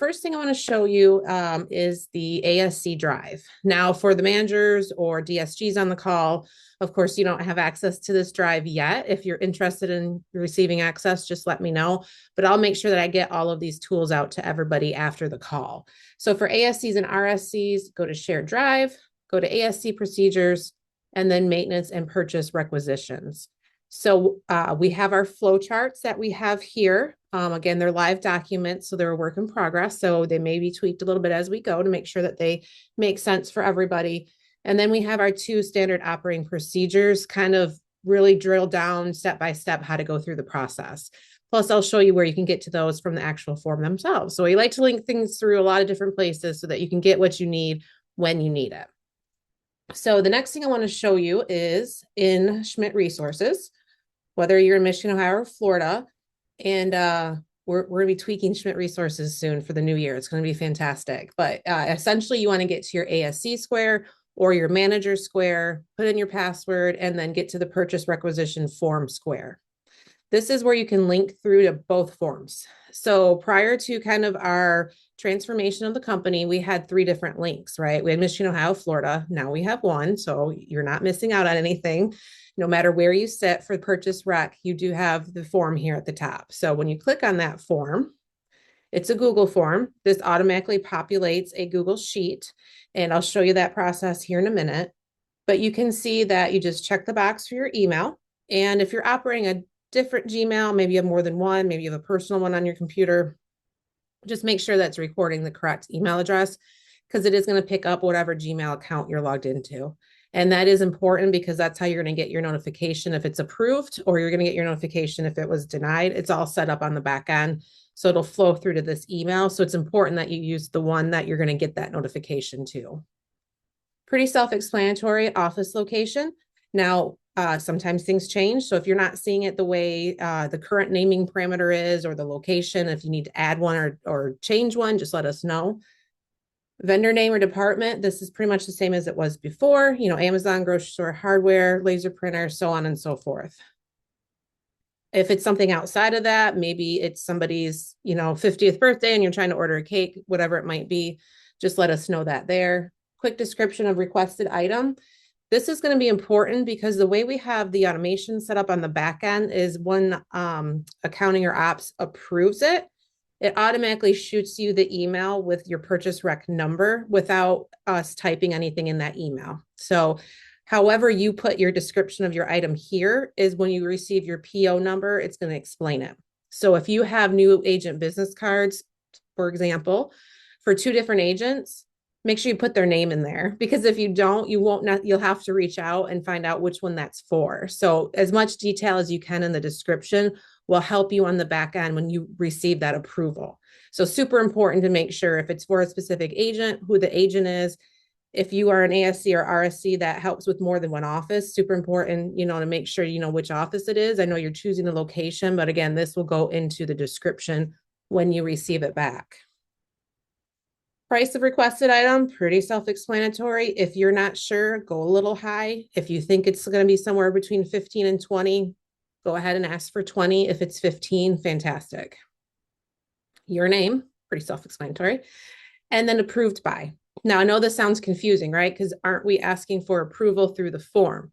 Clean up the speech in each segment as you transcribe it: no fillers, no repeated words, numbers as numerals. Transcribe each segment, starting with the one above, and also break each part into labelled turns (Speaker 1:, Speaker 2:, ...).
Speaker 1: first thing I want to show you is the ASC drive. Now, for the managers or DSGs on the call, of course, you don't have access to this drive yet. If you're interested in receiving access, just let me know. But I'll make sure that I get all of these tools out to everybody after the call. So for ASCs and RSCs, go to Shared Drive, go to ASC Procedures, and then Maintenance and Purchase Requisitions. So we have our flow charts that we have here. Again, they're live documents, so they're a work in progress. So they may be tweaked a little bit as we go to make sure that they make sense for everybody. And then we have our 2 standard operating procedures, kind of really drill down step by step how to go through the process. Plus, I'll show you where you can get to those from the actual form themselves. So we like to link things through a lot of different places so that you can get what you need when you need it. So the next thing I want to show you is in Schmidt Resources, whether you're in Michigan, Ohio, or Florida, and we're going to be tweaking Schmidt Resources soon for the new year. It's going to be fantastic. But essentially, you want to get to your ASC square or your manager square, put in your password, and then get to the purchase requisition form square. This is where you can link through to both forms. So prior to kind of our transformation of the company, we had 3 different links, right? We had Michigan, Ohio, Florida. Now we have one, so you're not missing out on anything. No matter where you sit for purchase rec, you do have the form here at the top. So when you click on that form, it's a Google form. This automatically populates a Google sheet, and I'll show you that process here in a minute. But you can see that you just check the box for your email. And if you're operating a different Gmail, maybe you have more than one, maybe you have a personal one on your computer, just make sure that's recording the correct email address, because it is going to pick up whatever Gmail account you're logged into. And that is important because that's how you're going to get your notification if it's approved, or you're going to get your notification if it was denied. It's all set up on the back end, so it'll flow through to this email. So it's important that you use the one that you're going to get that notification to. Pretty self-explanatory. Office location. Now, sometimes things change. So if you're not seeing it the way the current naming parameter is, or the location, if you need to add one or change one, just let us know. Vendor name or department, this is pretty much the same as it was before, Amazon, grocery store, hardware, laser printer, so on and so forth. If it's something outside of that, maybe it's somebody's, 50th birthday and you're trying to order a cake, whatever it might be, just let us know that there. Quick description of requested item. This is going to be important because the way we have the automation set up on the back end is when accounting or ops approves it, it automatically shoots you the email with your purchase rec number without us typing anything in that email. So however you put your description of your item here is when you receive your PO number, it's going to explain it. So if you have new agent business cards, for example, for 2 different agents, make sure you put their name in there, because if you don't, you'll have to reach out and find out which one that's for. So as much detail as you can in the description will help you on the back end when you receive that approval. So super important to make sure if it's for a specific agent, who the agent is. If you are an ASC or RSC, that helps with more than one office. Super important, to make sure you know which office it is. I know you're choosing the location, but again, this will go into the description when you receive it back. Price of requested item, pretty self-explanatory. If you're not sure, go a little high. If you think it's going to be somewhere between 15 and 20, go ahead and ask for 20. If it's 15, fantastic. Your name, pretty self-explanatory. And then approved by. Now, I know this sounds confusing, right? Because aren't we asking for approval through the form?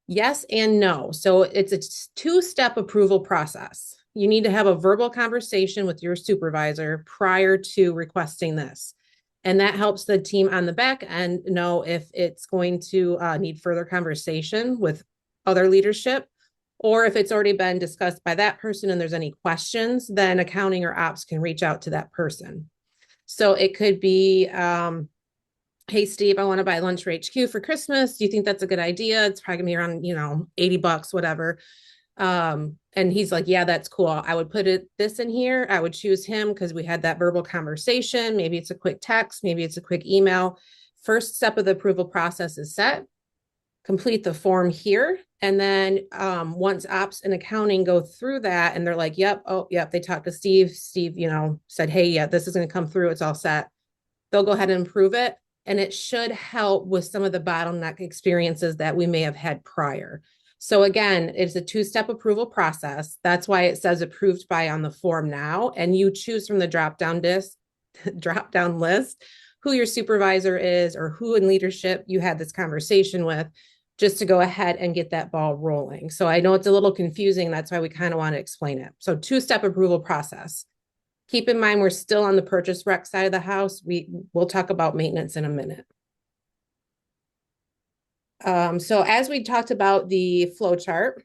Speaker 1: Yes and no. So it's a 2-step approval process. You need to have a verbal conversation with your supervisor prior to requesting this. And that helps the team on the back end know if it's going to need further conversation with other leadership, or if it's already been discussed by that person and there's any questions, then accounting or ops can reach out to that person. So it could be, hey, Steve, I want to buy lunch for HQ for Christmas. Do you think that's a good idea? It's probably gonna be around, $80, whatever. And he's like, yeah, that's cool. I would put this in here. I would choose him because we had that verbal conversation. Maybe it's a quick text. Maybe it's a quick email. First step of the approval process is set. Complete the form here. And then once ops and accounting go through that and they're like, yep, they talked to Steve. Steve, said, hey, yeah, this is going to come through. It's all set. They'll go ahead and approve it. And it should help with some of the bottleneck experiences that we may have had prior. So again, it's a 2-step approval process. That's why it says approved by on the form now. And you choose from the drop-down drop down list, who your supervisor is or who in leadership you had this conversation with, just to go ahead and get that ball rolling. So I know it's a little confusing. That's why we kind of want to explain it. So two-step approval process. Keep in mind, we're still on the purchase rec side of the house. We'll talk about maintenance in a minute. So as we talked about the flow chart,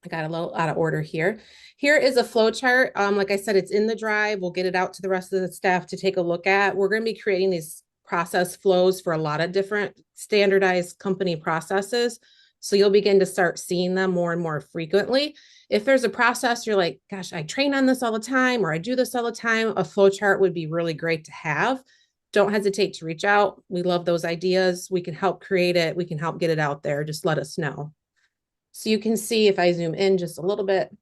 Speaker 1: I got a little out of order here. Here is a flow chart. Like I said, it's in the drive. We'll get it out to the rest of the staff to take a look at. We're going to be creating these process flows for a lot of different standardized company processes. So you'll begin to start seeing them more and more frequently. If there's a process you're like, gosh, I train on this all the time, or I do this all the time, a flow chart would be really great to have. Don't hesitate to reach out. We love those ideas. We can help create it. We can help get it out there. Just let us know. So you can see if I zoom in just a little bit,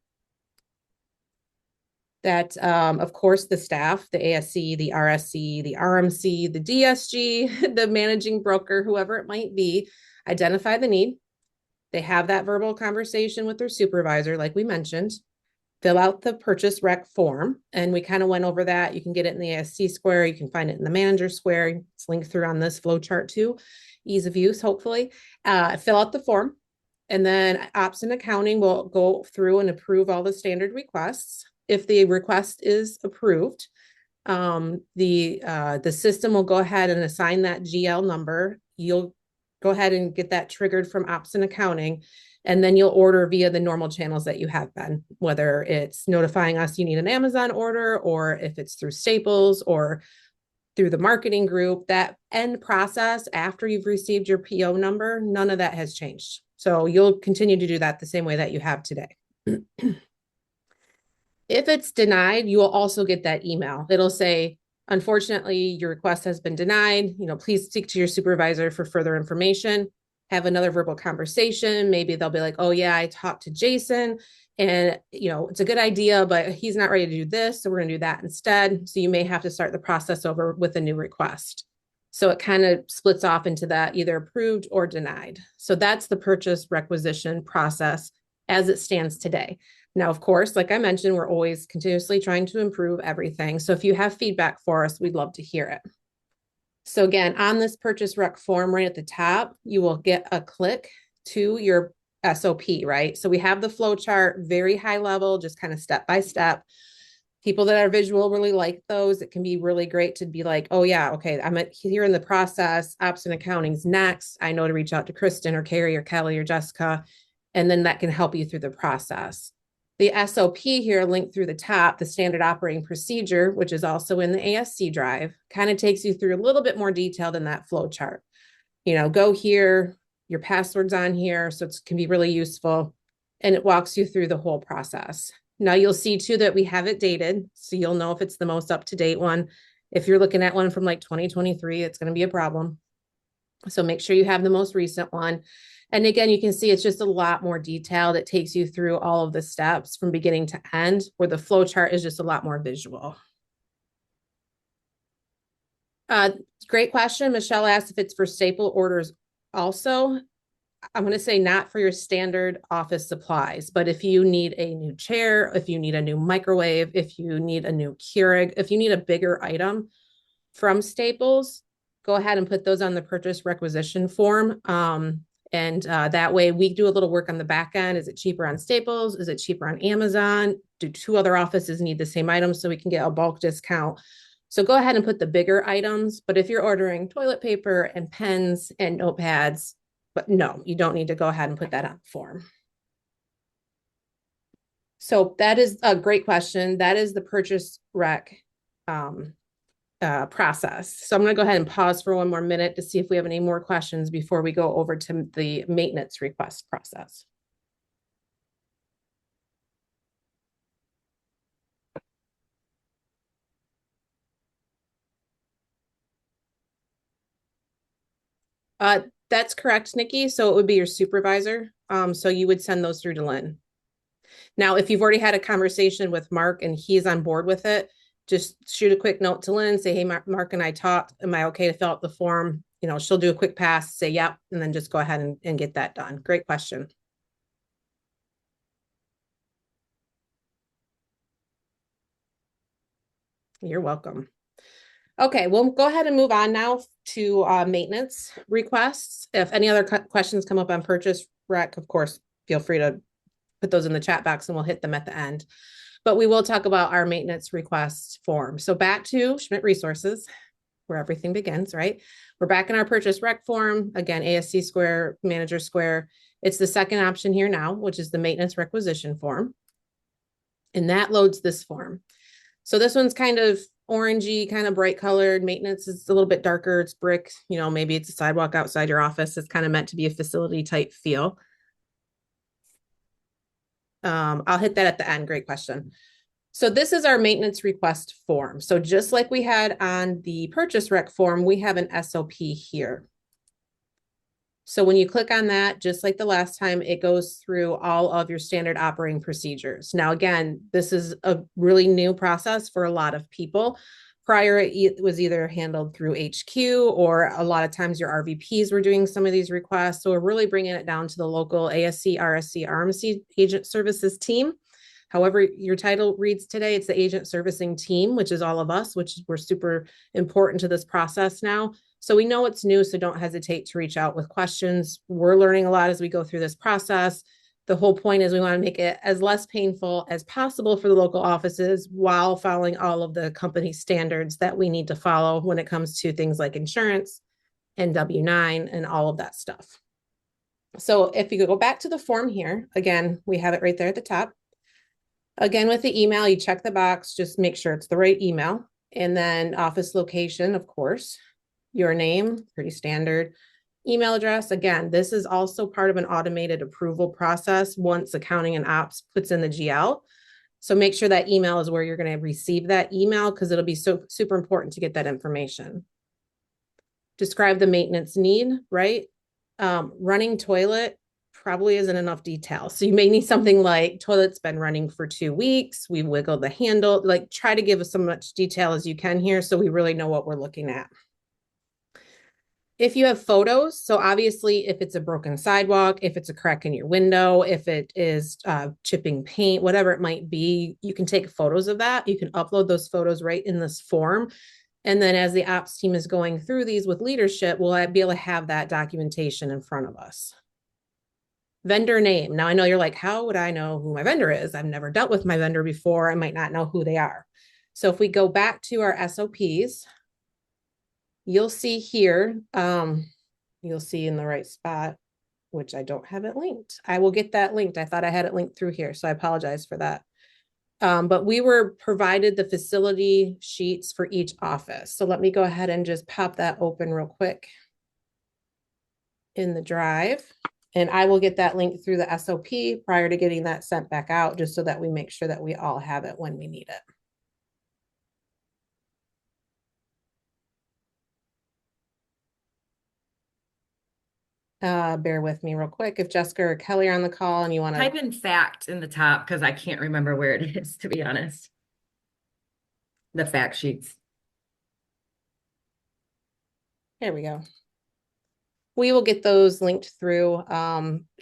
Speaker 1: that of course the staff, the ASC, the RSC, the RMC, the DSG, the managing broker, whoever it might be, identify the need. They have that verbal conversation with their supervisor, like we mentioned, fill out the purchase rec form. And we kind of went over that. You can get it in the ASC square. You can find it in the manager square. It's linked through on this flow chart too. Ease of use, hopefully. Fill out the form. And then ops and accounting will go through and approve all the standard requests. If the request is approved, the system will go ahead and assign that GL number. You'll go ahead and get that triggered from ops and accounting, and then you'll order via the normal channels that you have been, whether it's notifying us you need an Amazon order, or if it's through Staples or through the marketing group. That end process after you've received your PO number, none of that has changed. So you'll continue to do that the same way that you have today. If it's denied, you will also get that email. It'll say, unfortunately, your request has been denied. Please speak to your supervisor for further information. Have another verbal conversation. Maybe they'll be like, oh yeah, I talked to Jason and it's a good idea, but he's not ready to do this. So we're going to do that instead. So you may have to start the process over with a new request. So it kind of splits off into that, either approved or denied. So that's the purchase requisition process as it stands today. Now, of course, like I mentioned, we're always continuously trying to improve everything. So if you have feedback for us, we'd love to hear it. So again, on this purchase rec form right at the top, you will get a click to your SOP, right? So we have the flow chart, very high level, just kind of step by step. People that are visual really like those. It can be really great to be like, oh yeah, okay, I'm here in the process. Ops and accounting's next. I know to reach out to Kristen or Carrie or Kelly or Jessica, and then that can help you through the process. The SOP here linked through the top, the standard operating procedure, which is also in the ASC drive, kind of takes you through a little bit more detail than that flow chart. Go here, your password's on here, so it can be really useful, and it walks you through the whole process. Now you'll see too that we have it dated, so you'll know if it's the most up-to-date one. If you're looking at one from like 2023, it's going to be a problem. So make sure you have the most recent one. And again, you can see it's just a lot more detailed. It takes you through all of the steps from beginning to end, where the flow chart is just a lot more visual. Great question. Michelle asked if it's for staple orders also. I'm going to say not for your standard office supplies, but if you need a new chair, if you need a new microwave, if you need a new Keurig, if you need a bigger item from Staples, go ahead and put those on the purchase requisition form. And that way we do a little work on the back end. Is it cheaper on Staples? Is it cheaper on Amazon? Do two other offices need the same items so we can get a bulk discount? So go ahead and put the bigger items. But if you're ordering toilet paper and pens and notepads, but no, you don't need to go ahead and put that on the form. So that is a great question. That is the purchase rec process. So I'm going to go ahead and pause for one more minute to see if we have any more questions before we go over to the maintenance request process. That's correct, Nikki. So it would be your supervisor. So you would send those through to Lynn. Now, if you've already had a conversation with Mark and he's on board with it, just shoot a quick note to Lynn, say, hey, Mark and I talked. Am I okay to fill out the form? She'll do a quick pass, say, yep, and then just go ahead and get that done. Great question. You're welcome. Okay, we'll go ahead and move on now to maintenance requests. If any other questions come up on purchase rec, of course, feel free to put those in the chat box and we'll hit them at the end. But we will talk about our maintenance request form. So back to Schmidt Resources, where everything begins, right? We're back in our purchase rec form. Again, ASC Square, Manager Square. It's the second option here now, which is the maintenance requisition form. And that loads this form. So this one's kind of orangey, kind of bright colored. Maintenance is a little bit darker. It's brick, maybe it's a sidewalk outside your office. It's kind of meant to be a facility type feel. I'll hit that at the end. Great question. So this is our maintenance request form. So just like we had on the purchase rec form, we have an SOP here. So when you click on that, just like the last time, it goes through all of your standard operating procedures. Now, again, this is a really new process for a lot of people. Prior, it was either handled through HQ, or a lot of times your RVPs were doing some of these requests. So we're really bringing it down to the local ASC, RSC, RMC agent services team. However your title reads today, it's the agent servicing team, which is all of us, which we're super important to this process now. So we know it's new, so don't hesitate to reach out with questions. We're learning a lot as we go through this process. The whole point is we want to make it as less painful as possible for the local offices while following all of the company standards that we need to follow when it comes to things like insurance and W-9 and all of that stuff. So if you go back to the form here, again, we have it right there at the top. Again, with the email, you check the box, just make sure it's the right email. And then office location, of course, your name, pretty standard. Email address, again, this is also part of an automated approval process once accounting and ops puts in the GL. So make sure that email is where you're going to receive that email, because it'll be super important to get that information. Describe the maintenance need, right? Running toilet probably isn't enough detail. So you may need something like toilet's been running for 2 weeks. We wiggled the handle, like try to give us so much detail as you can here so we really know what we're looking at. If you have photos, so obviously if it's a broken sidewalk, if it's a crack in your window, if it is chipping paint, whatever it might be, you can take photos of that. You can upload those photos right in this form. And then as the ops team is going through these with leadership, we'll be able to have that documentation in front of us. Vendor name. Now I know you're like, how would I know who my vendor is? I've never dealt with my vendor before. I might not know who they are. So if we go back to our SOPs, you'll see here, you'll see in the right spot, which I don't have it linked. I will get that linked. I thought I had it linked through here, so I apologize for that. But we were provided the facility sheets for each office. So let me go ahead and just pop that open real quick in the drive. And I will get that link through the SOP prior to getting that sent back out, just so that we make sure that we all have it when we need it. Bear with me real quick. If Jessica or Kelly are on the call and you want to
Speaker 2: type in fact in the top, because I can't remember where it is, to be honest. The fact sheets.
Speaker 1: There we go. We will get those linked through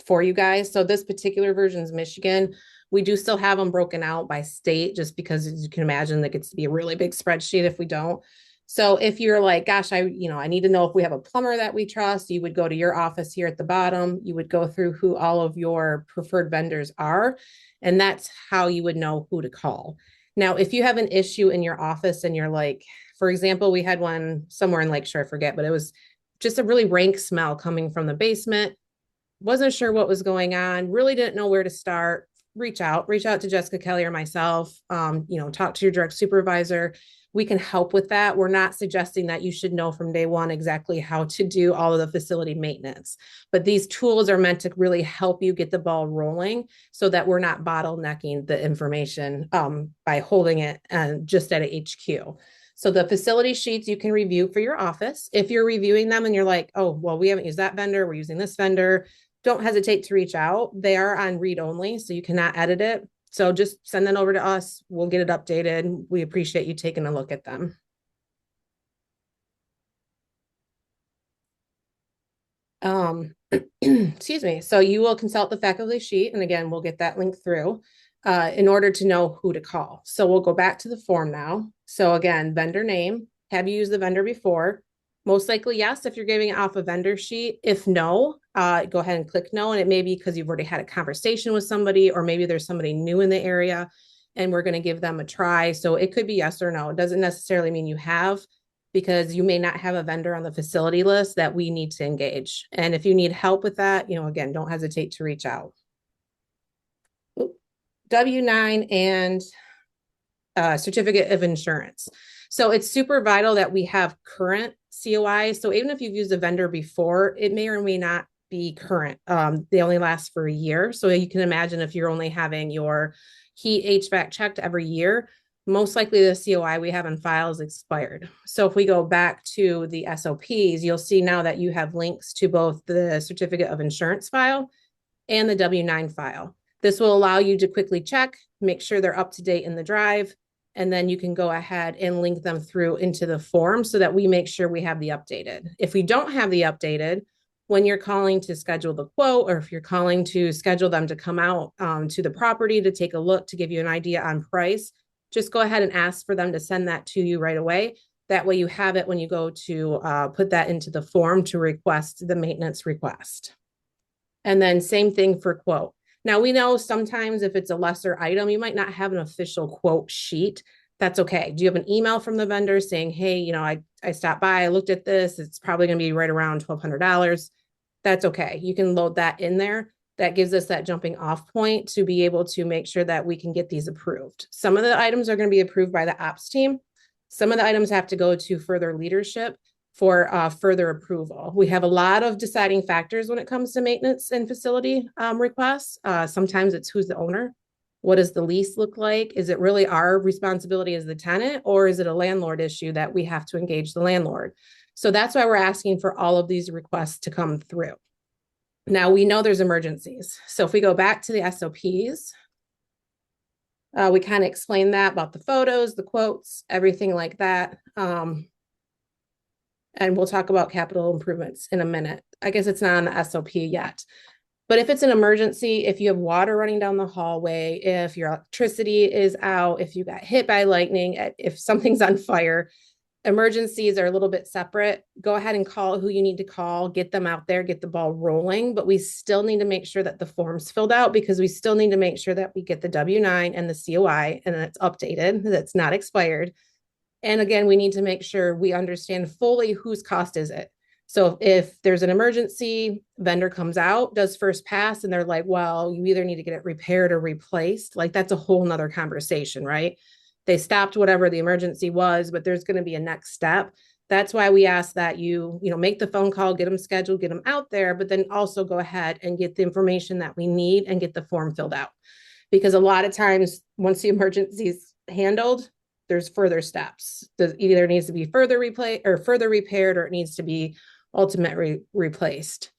Speaker 1: for you guys. So this particular version is Michigan. We do still have them broken out by state, just because, as you can imagine, that gets to be a really big spreadsheet if we don't. So if you're like, gosh, I need to know if we have a plumber that we trust, you would go to your office here at the bottom. You would go through who all of your preferred vendors are, and that's how you would know who to call. Now, if you have an issue in your office and you're like, for example, we had one somewhere in Lakeshore, I forget, but it was just a really rank smell coming from the basement. Wasn't sure what was going on, really didn't know where to start. Reach out to Jessica, Kelly, or myself. Talk to your direct supervisor. We can help with that. We're not suggesting that you should know from day one exactly how to do all of the facility maintenance, but these tools are meant to really help you get the ball rolling so that we're not bottlenecking the information by holding it just at a HQ. So the facility sheets you can review for your office. If you're reviewing them and you're like, oh, well, we haven't used that vendor, we're using this vendor, don't hesitate to reach out. They are on read only, so you cannot edit it. So just send them over to us. We'll get it updated. We appreciate you taking a look at them. Excuse me. So you will consult the faculty sheet. And again, we'll get that link through. in order to know who to call. So we'll go back to the form now. So again, vendor name. Have you used the vendor before? Most likely, yes, if you're giving it off a vendor sheet. If no, go ahead and click no. And it may be because you've already had a conversation with somebody, or maybe there's somebody new in the area and we're going to give them a try. So it could be yes or no. It doesn't necessarily mean you have, because you may not have a vendor on the facility list that we need to engage. And if you need help with that, again, don't hesitate to reach out. W-9 and certificate of insurance. So it's super vital that we have current COI. So even if you've used a vendor before, it may or may not be current. They only last for a year. So you can imagine if you're only having your heat HVAC checked every year, most likely the COI we have in file is expired. So if we go back to the SOPs, you'll see now that you have links to both the certificate of insurance file and the W-9 file. This will allow you to quickly check, make sure they're up to date in the drive, and then you can go ahead and link them through into the form so that we make sure we have the updated. If we don't have the updated, when you're calling to schedule the quote, or if you're calling to schedule them to come out to the property to take a look, to give you an idea on price, just go ahead and ask for them to send that to you right away. That way you have it when you go to put that into the form to request the maintenance request. And then same thing for quote. Now, we know sometimes if it's a lesser item, you might not have an official quote sheet. That's okay. Do you have an email from the vendor saying, hey, I stopped by, I looked at this, it's probably going to be right around $1,200. That's okay. You can load that in there. That gives us that jumping off point to be able to make sure that we can get these approved. Some of the items are going to be approved by the ops team. Some of the items have to go to further leadership for further approval. We have a lot of deciding factors when it comes to maintenance and facility requests. Sometimes it's who's the owner. What does the lease look like? Is it really our responsibility as the tenant, or is it a landlord issue that we have to engage the landlord? So that's why we're asking for all of these requests to come through. Now, we know there's emergencies. So if we go back to the SOPs, we kind of explain that about the photos, the quotes, everything like that. And we'll talk about capital improvements in a minute. I guess it's not on the SOP yet. But if it's an emergency, if you have water running down the hallway, if your electricity is out, if you got hit by lightning, if something's on fire, emergencies are a little bit separate. Go ahead and call who you need to call, get them out there, get the ball rolling. But we still need to make sure that the form's filled out, because we still need to make sure that we get the W-9 and the COI and it's updated, that's not expired. And again, we need to make sure we understand fully whose cost is it. So if there's an emergency, vendor comes out, does first pass, and they're like, well, you either need to get it repaired or replaced. Like, that's a whole nother conversation, right? They stopped whatever the emergency was, but there's going to be a next step. That's why we ask that you make the phone call, get them scheduled, get them out there, but then also go ahead and get the information that we need and get the form filled out. Because a lot of times, once the emergency is handled, there's further steps. It either needs to be further repaired, or it needs to be ultimately replaced.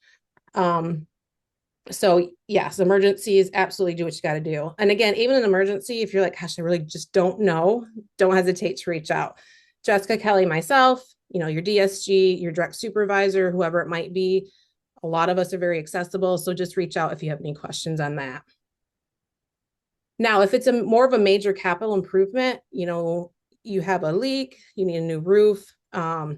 Speaker 1: So yes, emergencies, absolutely do what you got to do. And again, even an emergency, if you're like, gosh, I really just don't know, don't hesitate to reach out. Jessica, Kelly, myself, your DSG, your direct supervisor, whoever it might be. A lot of us are very accessible. So just reach out if you have any questions on that. Now, if it's more of a major capital improvement, you have a leak, you need a new roof, the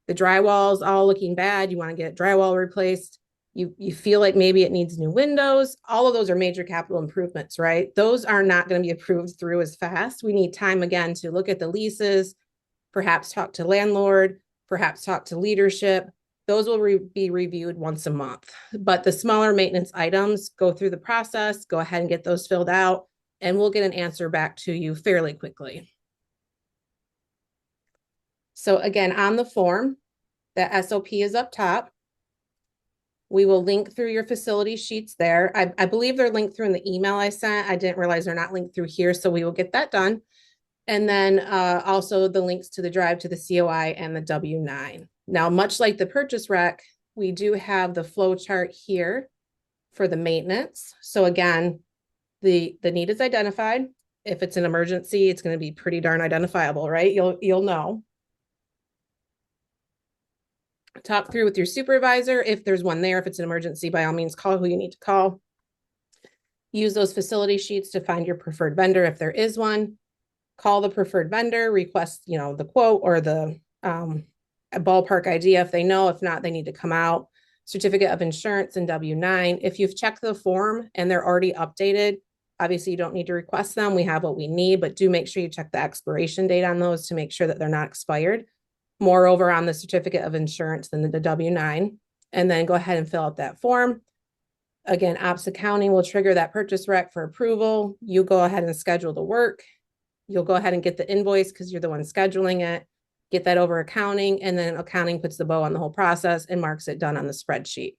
Speaker 1: drywall's all looking bad, you want to get drywall replaced, you feel like maybe it needs new windows, all of those are major capital improvements, right? Those are not going to be approved through as fast. We need time, again, to look at the leases, perhaps talk to landlord, perhaps talk to leadership. Those will be reviewed once a month. But the smaller maintenance items, go through the process, go ahead and get those filled out, and we'll get an answer back to you fairly quickly. So again, on the form, the SOP is up top. We will link through your facility sheets there. I believe they're linked through in the email I sent. I didn't realize they're not linked through here, so we will get that done. And then also the links to the drive, to the COI, and the W-9. Now, much like the purchase rec, we do have the flow chart here for the maintenance. So again, the need is identified. If it's an emergency, it's going to be pretty darn identifiable, right? You'll know. Talk through with your supervisor if there's one there. If it's an emergency, by all means, call who you need to call. Use those facility sheets to find your preferred vendor if there is one. Call the preferred vendor, request, the quote or the a ballpark idea if they know. If not, they need to come out. Certificate of insurance and W-9. If you've checked the form and they're already updated, obviously you don't need to request them. We have what we need, but do make sure you check the expiration date on those to make sure that they're not expired. Moreover, on the certificate of insurance than the W-9, and then go ahead and fill out that form. Again, ops accounting will trigger that purchase rec for approval. You go ahead and schedule the work. You'll go ahead and get the invoice because you're the one scheduling it, get that over accounting, and then accounting puts the bow on the whole process and marks it done on the spreadsheet.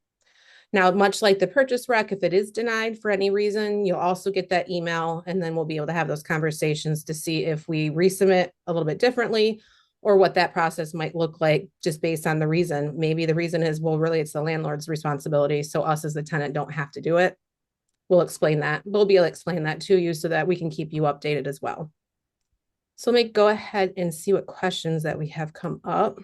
Speaker 1: Now, much like the purchase rec, if it is denied for any reason, you'll also get that email, and then we'll be able to have those conversations to see if we resubmit a little bit differently or what that process might look like just based on the reason. Maybe the reason is, well, really it's the landlord's responsibility, so us as the tenant don't have to do it. We'll explain that. We'll be able to explain that to you so that we can keep you updated as well. So let me go ahead and see what questions that we have come up.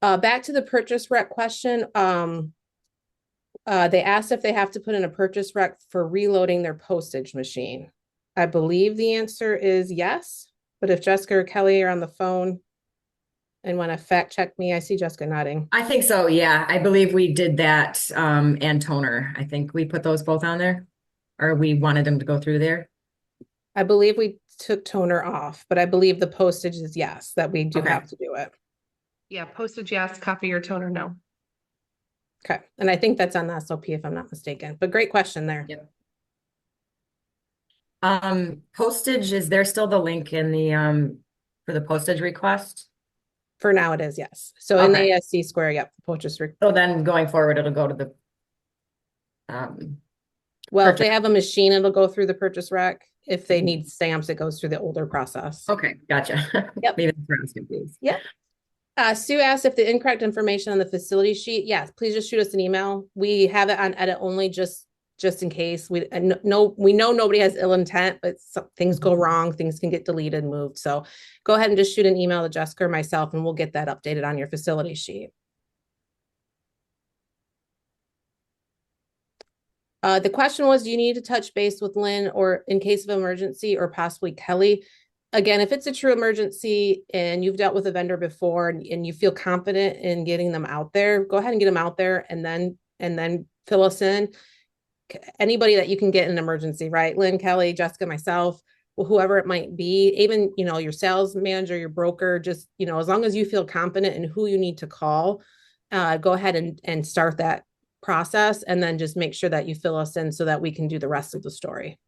Speaker 1: Back to the purchase rec question. They asked if they have to put in a purchase rec for reloading their postage machine. I believe the answer is yes, but if Jessica or Kelly are on the phone and want to fact check me, I see Jessica nodding.
Speaker 2: I think so. Yeah, I believe we did that. And toner. I think we put those both on there, or we wanted them to go through there.
Speaker 1: I believe we took toner off, but I believe the postage is yes, that we do
Speaker 2: Okay.
Speaker 1: have to do it.
Speaker 3: Yeah, postage, yes, copy or toner, no.
Speaker 1: Okay. And I think that's on the SOP if I'm not mistaken, but great question there.
Speaker 2: Yep. Postage, is there still the link in the for the postage request?
Speaker 1: For now it is, yes. So in the
Speaker 2: Okay.
Speaker 1: ASC square, yep, purchase.
Speaker 2: So then going forward, it'll go to the
Speaker 1: Well, if
Speaker 2: purchase.
Speaker 1: they have a machine, it'll go through the purchase rec. If they need stamps, it goes through the older process.
Speaker 2: Okay, gotcha.
Speaker 1: Yep.
Speaker 2: Maybe that's where I was confused.
Speaker 1: Yep. Sue asked if the incorrect information on the facility sheet. Yes, please just shoot us an email. We have it on edit only just in case. We know nobody has ill intent, but things go wrong. Things can get deleted, moved. So go ahead and just shoot an email to Jessica or myself, and we'll get that updated on your facility sheet. The question was, do you need to touch base with Lynn or in case of emergency or possibly Kelly? Again, if it's a true emergency and you've dealt with a vendor before and you feel confident in getting them out there, go ahead and get them out there and then fill us in. Anybody that you can get in an emergency, right? Lynn, Kelly, Jessica, myself, whoever it might be, even, your sales manager, your broker, just, as long as you feel confident in who you need to call, go ahead and start that process and then just make sure that you fill us in so that we can do the rest of the story.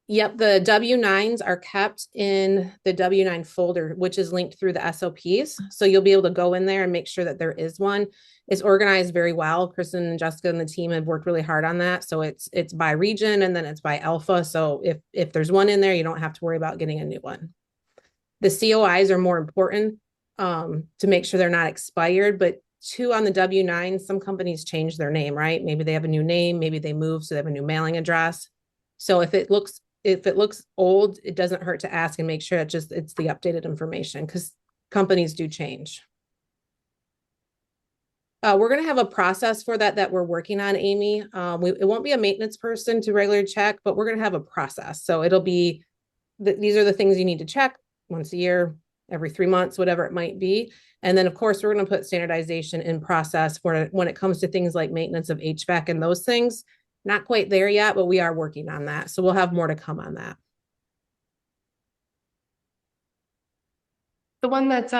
Speaker 1: Yep, the W-9s are kept in the W-9 folder, which is linked through the SOPs. So you'll be able to go in there and make sure that there is one. It's organized very well. Kristen and Jessica and the team have worked really hard on that. So it's by region and then it's by alpha. So if there's one in there, you don't have to worry about getting a new one. The COIs are more important to make sure they're not expired, but two on the W-9, some companies change their name, right? Maybe they have a new name, maybe they move, so they have a new mailing address. So if it looks old, it doesn't hurt to ask and make sure it's the updated information because companies do change. We're going to have a process for that we're working on, Amy. It won't be a maintenance person to regularly check, but we're going to have a process. So it'll be, these are the things you need to check once a year, every 3 months, whatever it might be. And then, of course, we're going to put standardization in process for when it comes to things like maintenance of HVAC and those things. Not quite there yet, but we are working on that. So we'll have more to come on that.
Speaker 3: The one that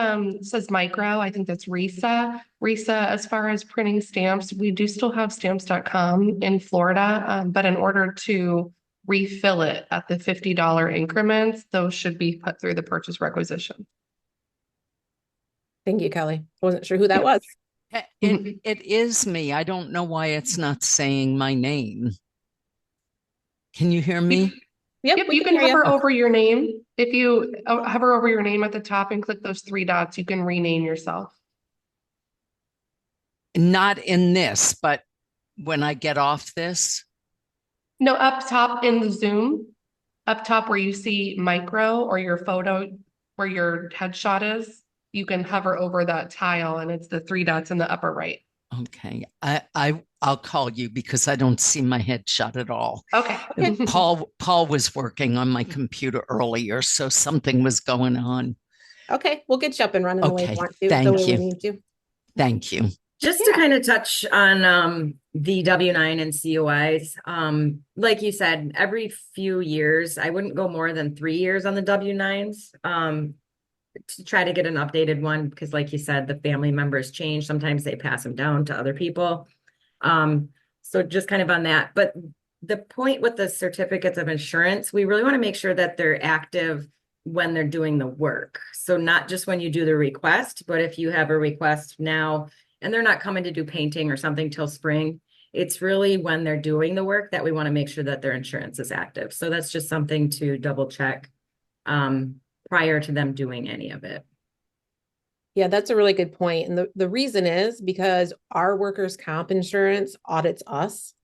Speaker 3: says micro, I think that's RISA. RISA, as far as printing stamps, we do still have stamps.com in Florida, but in order to refill it at the $50 increments, those should be put through the purchase requisition.
Speaker 1: Thank you, Kelly. I wasn't sure who that was.
Speaker 4: It is me. I don't know why it's not saying my name. Can you hear me?
Speaker 3: Yep, you can hover over your name. If you hover over your name at the top and click those 3 dots, you can rename yourself.
Speaker 4: Not in this, but when I get off this?
Speaker 3: No, up top in the Zoom, up top where you see micro or your photo, where your headshot is, you can hover over that tile and it's the three dots in the upper right.
Speaker 4: Okay. I'll call you because I don't see my headshot at all.
Speaker 3: Okay.
Speaker 4: Paul was working on my computer earlier, so something was going on.
Speaker 1: Okay, we'll get you up and running the way
Speaker 4: Okay,
Speaker 1: you want to, the
Speaker 4: thank
Speaker 1: way we
Speaker 4: you.
Speaker 1: need to.
Speaker 4: Thank you.
Speaker 2: Just to kind of touch on the W-9 and COIs, like you said, every few years, I wouldn't go more than 3 years on the W-9s to try to get an updated one because like you said, the family members change. Sometimes they pass them down to other people. So just kind of on that. But the point with the certificates of insurance, we really want to make sure that they're active when they're doing the work. So not just when you do the request, but if you have a request now and they're not coming to do painting or something till spring, it's really when they're doing the work that we want to make sure that their insurance is active. So that's just something to double check prior to them doing any of it.
Speaker 1: Yeah, that's a really good point. And the reason is because our workers' comp insurance audits us.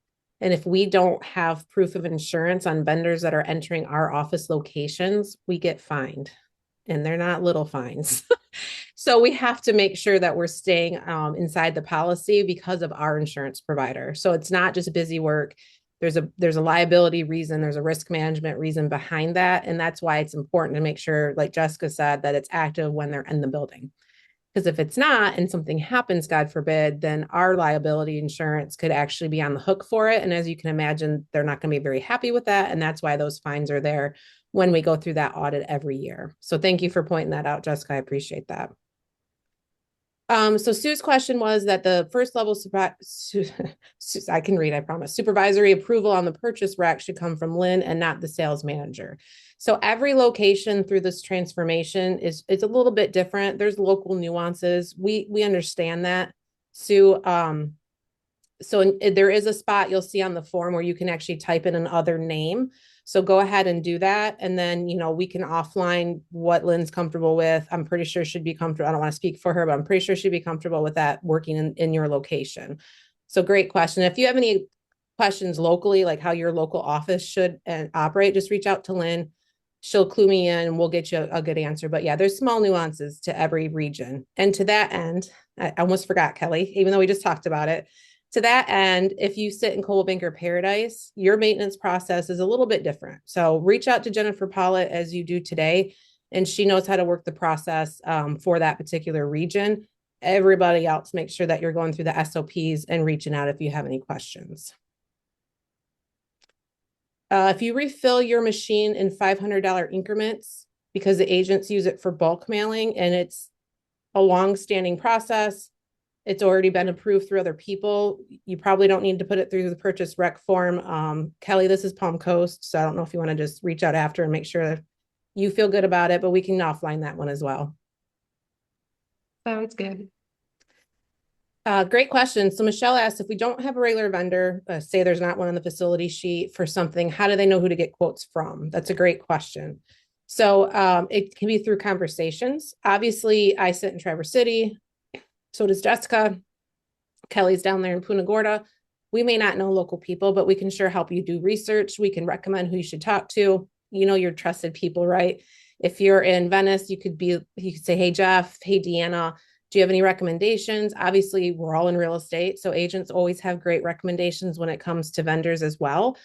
Speaker 1: And if we don't have proof of insurance on vendors that are entering our office locations, we get fined. And they're not little fines. So we have to make sure that we're staying inside the policy because of our insurance provider. So it's not just busy work. There's a liability reason, there's a risk management reason behind that. And that's why it's important to make sure, like Jessica said, that it's active when they're in the building. Because if it's not and something happens, God forbid, then our liability insurance could actually be on the hook for it. And as you can imagine, they're not going to be very happy with that. And that's why those fines are there when we go through that audit every year. So thank you for pointing that out, Jessica. I appreciate that. So Sue's question was that the first level, I can read, I promise, supervisory approval on the purchase rec should come from Lynn and not the sales manager. So every location through this transformation is a little bit different. There's local nuances. We understand that, Sue. There is a spot you'll see on the form where you can actually type in another name. So go ahead and do that. And then, we can offline what Lynn's comfortable with. I'm pretty sure she'd be comfortable. I don't want to speak for her, but I'm pretty sure she'd be comfortable with that working in your location. So great question. If you have any questions locally, like how your local office should operate, just reach out to Lynn. She'll clue me in and we'll get you a good answer. But yeah, there's small nuances to every region. And to that end, I almost forgot, Kelly, even though we just talked about it. To that end, if you sit in Coldwell Banker Paradise, your maintenance process is a little bit different. So reach out to Jennifer Pollitt as you do today, and she knows how to work the process for that particular region. Everybody else, make sure that you're going through the SOPs and reaching out if you have any questions. If you refill your machine in $500 increments, because the agents use it for bulk mailing and it's a long-standing process, it's already been approved through other people, you probably don't need to put it through the purchase rec form. Kelly, this is Palm Coast, so I don't know if you want to just reach out after and make sure you feel good about it, but we can offline that one as well.
Speaker 3: Sounds good.
Speaker 1: Great question. So Michelle asked, if we don't have a regular vendor, say there's not one on the facility sheet for something, how do they know who to get quotes from? That's a great question. So it can be through conversations. Obviously, I sit in Traverse City. So does Jessica. Kelly's down there in Punta Gorda. We may not know local people, but we can sure help you do research. We can recommend who you should talk to. Your trusted people, right? If you're in Venice, you could say, hey, Jeff, hey, Deanna, do you have any recommendations? Obviously, we're all in real estate, so agents always have great recommendations when it comes to vendors as well.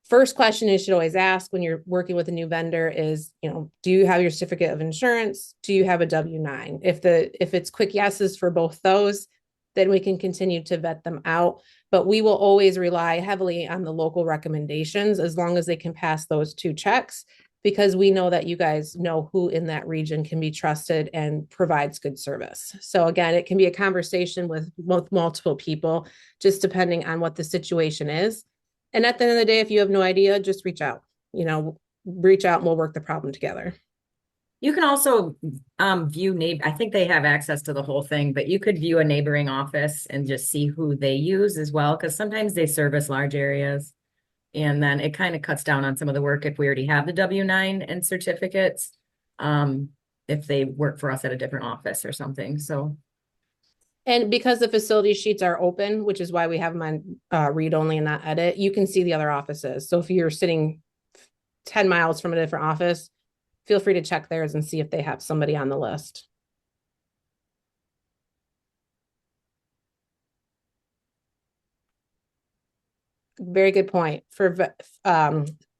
Speaker 1: First question you should always ask when you're working with a new vendor is, do you have your certificate of insurance? Do you have a W-9? If it's quick yeses for both those, then we can continue to vet them out. But we will always rely heavily on the local recommendations as long as they can pass those 2 checks, because we know that you guys know who in that region can be trusted and provides good service. So again, it can be a conversation with multiple people, just depending on what the situation is. And at the end of the day, if you have no idea, just reach out, reach out and we'll work the problem together.
Speaker 2: You can also view I think they have access to the whole thing, but you could view a neighboring office and just see who they use as well, because sometimes they service large areas. And then it kind of cuts down on some of the work if we already have the W-9 and certificates, if they work for us at a different office or something. So.
Speaker 1: And because the facility sheets are open, which is why we have them on read only and not edit, you can see the other offices. So if you're sitting 10 miles from a different office, feel free to check theirs and see if they have somebody on the list. very good point for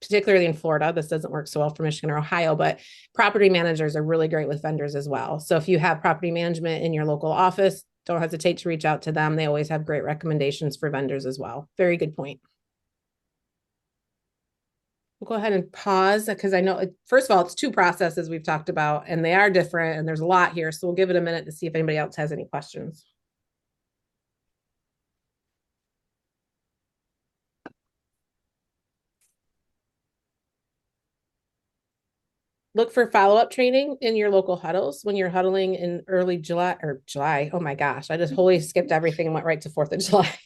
Speaker 1: particularly in Florida. This doesn't work so well for Michigan or Ohio, but property managers are really great with vendors as well. So if you have property management in your local office, don't hesitate to reach out to them. They always have great recommendations for vendors as well. Very good point. We'll go ahead and pause because I know, first of all, it's two processes we've talked about and they are different and there's a lot here. So we'll give it a minute to see if anybody else has any questions. Look for follow-up training in your local huddles when you're huddling in early July. Oh my gosh, I just wholly skipped everything and went right to 4th of July.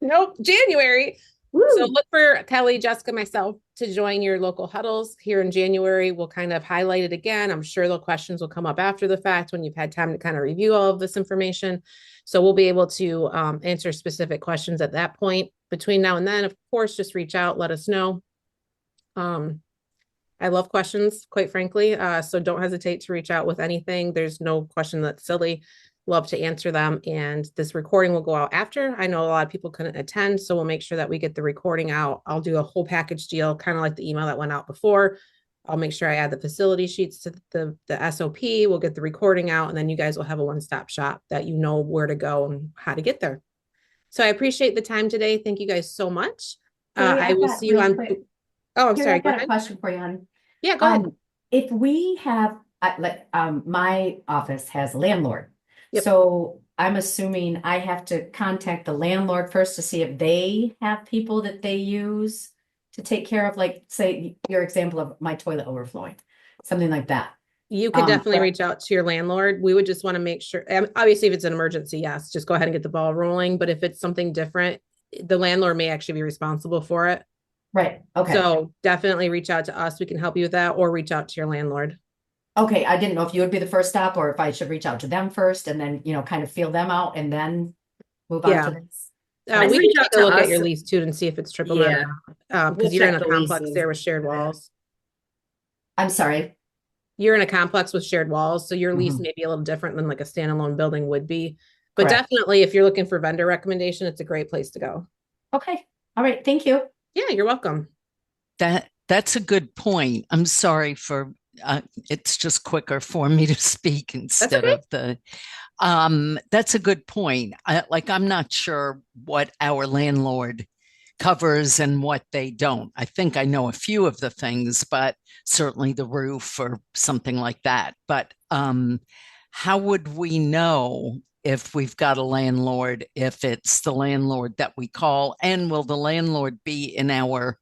Speaker 1: Nope, January. Woo. So look for Kelly, Jessica, myself to join your local huddles here in January. We'll kind of highlight it again. I'm sure the questions will come up after the fact when you've had time to kind of review all of this information. So we'll be able to answer specific questions at that point. Between now and then, of course, just reach out, let us know. I love questions, quite frankly. So don't hesitate to reach out with anything. There's no question that's silly. Love to answer them. And this recording will go out after. I know a lot of people couldn't attend, so we'll make sure that we get the recording out. I'll do a whole package deal, kind of like the email that went out before. I'll make sure I add the facility sheets to the SOP. We'll get the recording out, and then you guys will have a one-stop shop that you know where to go and how to get there. So I appreciate the time today. Thank you guys so much. I will see you on.
Speaker 5: Quick.
Speaker 1: Oh, I'm
Speaker 5: Here,
Speaker 1: sorry.
Speaker 5: I've got a question for you, hon.
Speaker 1: Yeah, go ahead.
Speaker 5: If we have, my office has a landlord.
Speaker 1: Yep.
Speaker 5: So I'm assuming I have to contact the landlord first to see if they have people that they use to take care of, like, say, your example of my toilet overflowing, something like that.
Speaker 1: You could definitely reach out to your landlord. We would just want to make sure, obviously, if it's an emergency, yes, just go ahead and get the ball rolling. But if it's something different, the landlord may actually be responsible for it.
Speaker 5: Right. Okay.
Speaker 1: So definitely reach out to us. We can help you with that, or reach out to your landlord.
Speaker 5: Okay. I didn't know if you would be the first stop or if I should reach out to them first and then, kind of feel them out and then move on to this.
Speaker 1: We can take a look at your lease too and see if it's triple net. Because you're in a complex there with shared walls.
Speaker 5: I'm sorry.
Speaker 1: You're in a complex with shared walls, so your lease may be a little different than like a standalone building would be. But
Speaker 5: Correct.
Speaker 1: Definitely, if you're looking for vendor recommendation, it's a great place to go.
Speaker 5: Okay. All right. Thank you.
Speaker 1: Yeah, you're welcome.
Speaker 4: That's a good point. I'm sorry for it's just quicker for me to speak instead of the that's a good point. I'm not sure what our landlord covers and what they don't. I think I know a few of the things, but certainly the roof or something like that. But how would we know if we've got a landlord, if it's the landlord that we call? And will the landlord be in our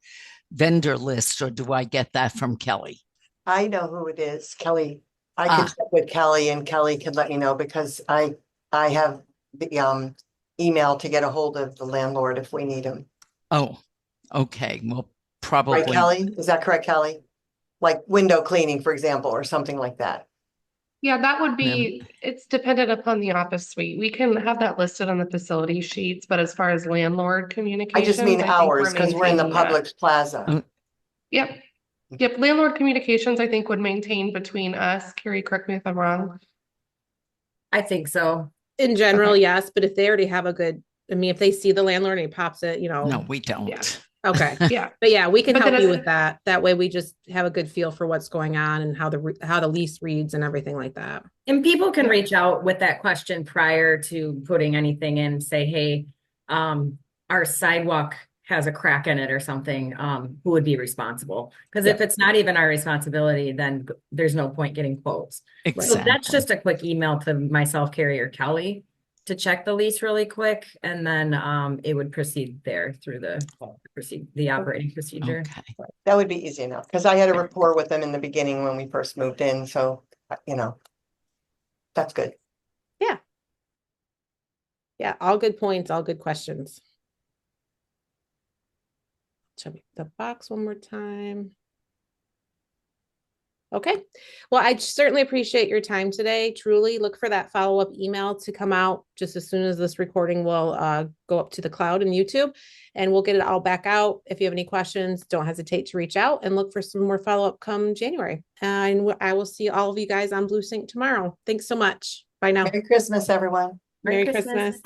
Speaker 4: vendor list, or do I get that from Kelly?
Speaker 6: I know who it is, Kelly. I can check with Kelly and Kelly can let me know because I have the email to get a hold of the landlord if we need him.
Speaker 4: Oh, okay. Well, probably.
Speaker 6: Right, Kelly? Is that correct, Kelly? Like window cleaning, for example, or something like that.
Speaker 3: Yeah, that would be, it's dependent upon the office suite. We can have that listed on the facility sheets, but as far as landlord communication.
Speaker 6: I just mean ours because we're in the Publix plaza.
Speaker 3: Yep. Yep. Landlord communications, I think, would maintain between us. Carrie, correct me if I'm wrong.
Speaker 2: I think so.
Speaker 1: In general, yes. But if they already have if they see the landlord and he pops it,
Speaker 4: No, we don't.
Speaker 1: Yeah. Okay.
Speaker 3: Yeah.
Speaker 1: But yeah, we can help you with that. That way we just have a good feel for what's going on and how the lease reads and everything like that.
Speaker 2: And people can reach out with that question prior to putting anything in, say, hey, our sidewalk has a crack in it or something. Who would be responsible? Because if it's not even our responsibility, then there's no point getting quotes.
Speaker 4: Exactly.
Speaker 2: So that's just a quick email to myself, Carrie, or Kelly to check the lease really quick, and then it would proceed there through the operating procedure.
Speaker 4: Okay.
Speaker 6: That would be easy enough because I had a rapport with them in the beginning when we first moved in. So, that's good.
Speaker 1: Yeah. Yeah. All good points, all good questions. Check the box one more time. Okay. Well, I certainly appreciate your time today. Truly look for that follow-up email to come out just as soon as this recording will go up to the cloud and YouTube, and we'll get it all back out. If you have any questions, don't hesitate to reach out and look for some more follow-up come January. And I will see all of you guys on Blue Sync tomorrow. Thanks so much. Bye now.
Speaker 6: Merry Christmas, everyone.
Speaker 1: Merry Christmas.